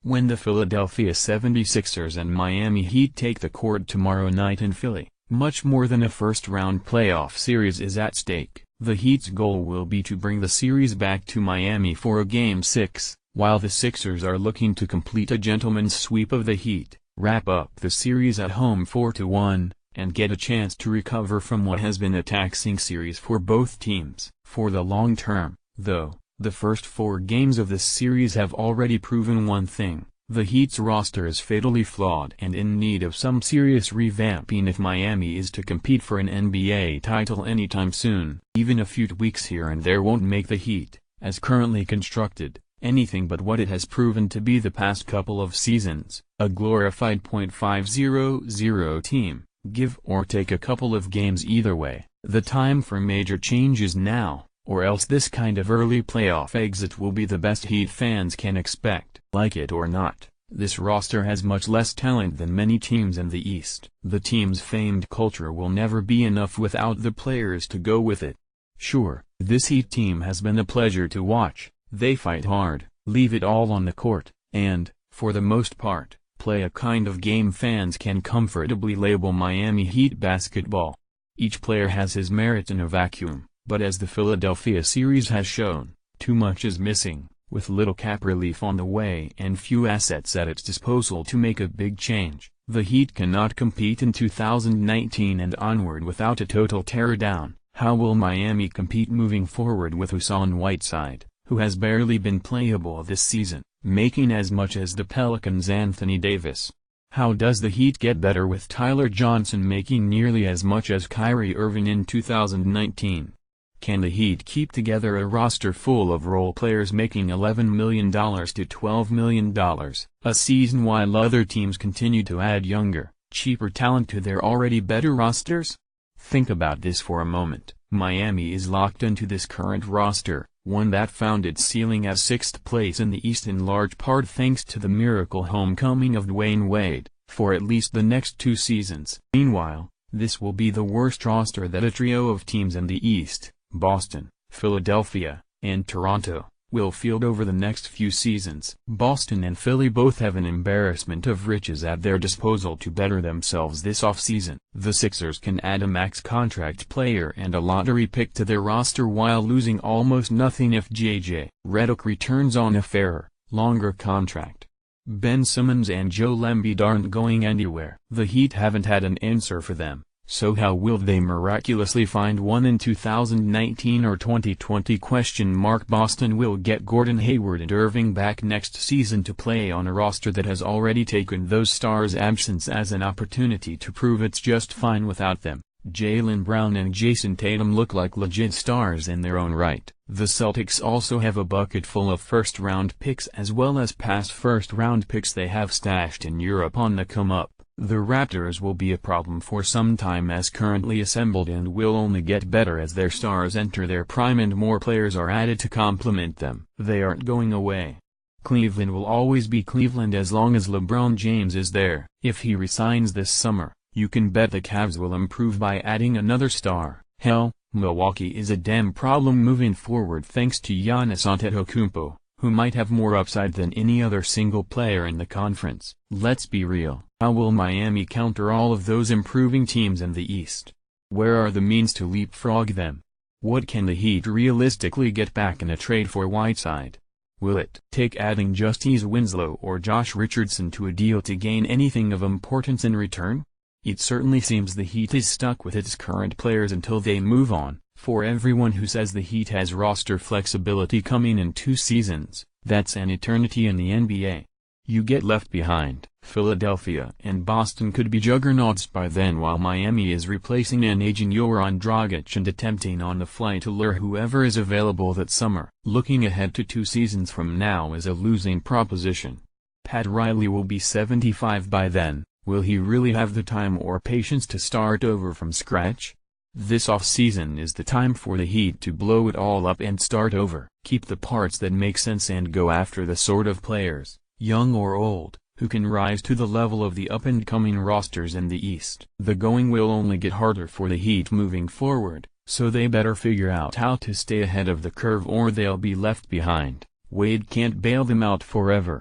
when the Philadelphia 76ers and Miami Heat take the court tomorrow night in Philly. Much more than a first-round playoff series is at stake. The Heat's goal will be to bring the series back to Miami for a Game 6, while the Sixers are looking to complete a gentleman's sweep of the Heat, wrap up the series at home 4-1, and get a chance to recover from what has been a taxing series for both teams. For the long term, though, the first 4 games of this series have already proven one thing: the Heat's roster is fatally flawed and in need of some serious revamping if Miami is to compete for an NBA title anytime soon. Even a few tweaks here and there won't make the Heat, as currently constructed, anything but what it has proven to be the past couple of seasons, a glorified .500 team. Give or take a couple of games either way, the time for major change is now, or else this kind of early playoff exit will be the best Heat fans can expect. Like it or not, this roster has much less talent than many teams in the East. The team's famed culture will never be enough without the players to go with it. Sure, this Heat team has been a pleasure to watch. They fight hard, leave it all on the court, and, for the most part, play a kind of game fans can comfortably label Miami Heat basketball. Each player has his merit in a vacuum, but as the Philadelphia series has shown, too much is missing, with little cap relief on the way and few assets at its disposal to make a big change. The Heat cannot compete in 2019 and onward without a total teardown. How will Miami compete moving forward with Hassan Whiteside, who has barely been playable this season, making as much as the Pelicans' Anthony Davis? How does the Heat get better with Tyler Johnson making nearly as much as Kyrie Irving in 2019? Can the Heat keep together a roster full of role players making $11 million to $12 million a season while other teams continue to add younger, cheaper talent to their already better rosters? Think about this for a moment. Miami is locked into this current roster, one that found its ceiling at 6th place in the East in large part thanks to the miracle homecoming of Dwayne Wade, for at least the next 2 seasons. Meanwhile, this will be the worst roster that a trio of teams in the East, Boston, Philadelphia, and Toronto, will field over the next few seasons. Boston and Philly both have an embarrassment of riches at their disposal to better themselves this offseason. The Sixers can add a max contract player and a lottery pick to their roster while losing almost nothing if J.J. Redick returns on a fairer, longer contract. Ben Simmons and Joel Embiid aren't going anywhere. The Heat haven't had an answer for them. So how will they miraculously find one in 2019 or 2020? Boston will get Gordon Hayward and Irving back next season to play on a roster that has already taken those stars' absence as an opportunity to prove it's just fine without them. Jaylen Brown and Jason Tatum look like legit stars in their own right. The Celtics also have a bucket full of first-round picks as well as past first-round picks they have stashed in Europe on the come-up. The Raptors will be a problem for some time as currently assembled and will only get better as their stars enter their prime and more players are added to complement them. They aren't going away. Cleveland will always be Cleveland as long as LeBron James is there. If he resigns this summer, you can bet the Cavs will improve by adding another star. Hell, Milwaukee is a damn problem moving forward thanks to Giannis Antetokounmpo, who might have more upside than any other single player in the conference. Let's be real. How will Miami counter all of those improving teams in the East? Where are the means to leapfrog them? What can the Heat realistically get back in a trade for Whiteside? Will it take adding Justice Winslow or Josh Richardson to a deal to gain anything of importance in return? It certainly seems the Heat is stuck with its current players until they move on. For everyone who says the Heat has roster flexibility coming in 2 seasons, that's an eternity in the NBA. You get left behind. Philadelphia and Boston could be juggernauts by then while Miami is replacing an aging Goran Dragic and attempting on the fly to lure whoever is available that summer. Looking ahead to 2 seasons from now is a losing proposition. Pat Riley will be 75 by then. Will he really have the time or patience to start over from scratch? This offseason is the time for the Heat to blow it all up and start over. Keep the parts that make sense and go after the sort of players, young or old, who can rise to the level of the up-and-coming rosters in the East. The going will only get harder for the Heat moving forward, so they better figure out how to stay ahead of the curve or they'll be left behind. Wade can't bail them out forever.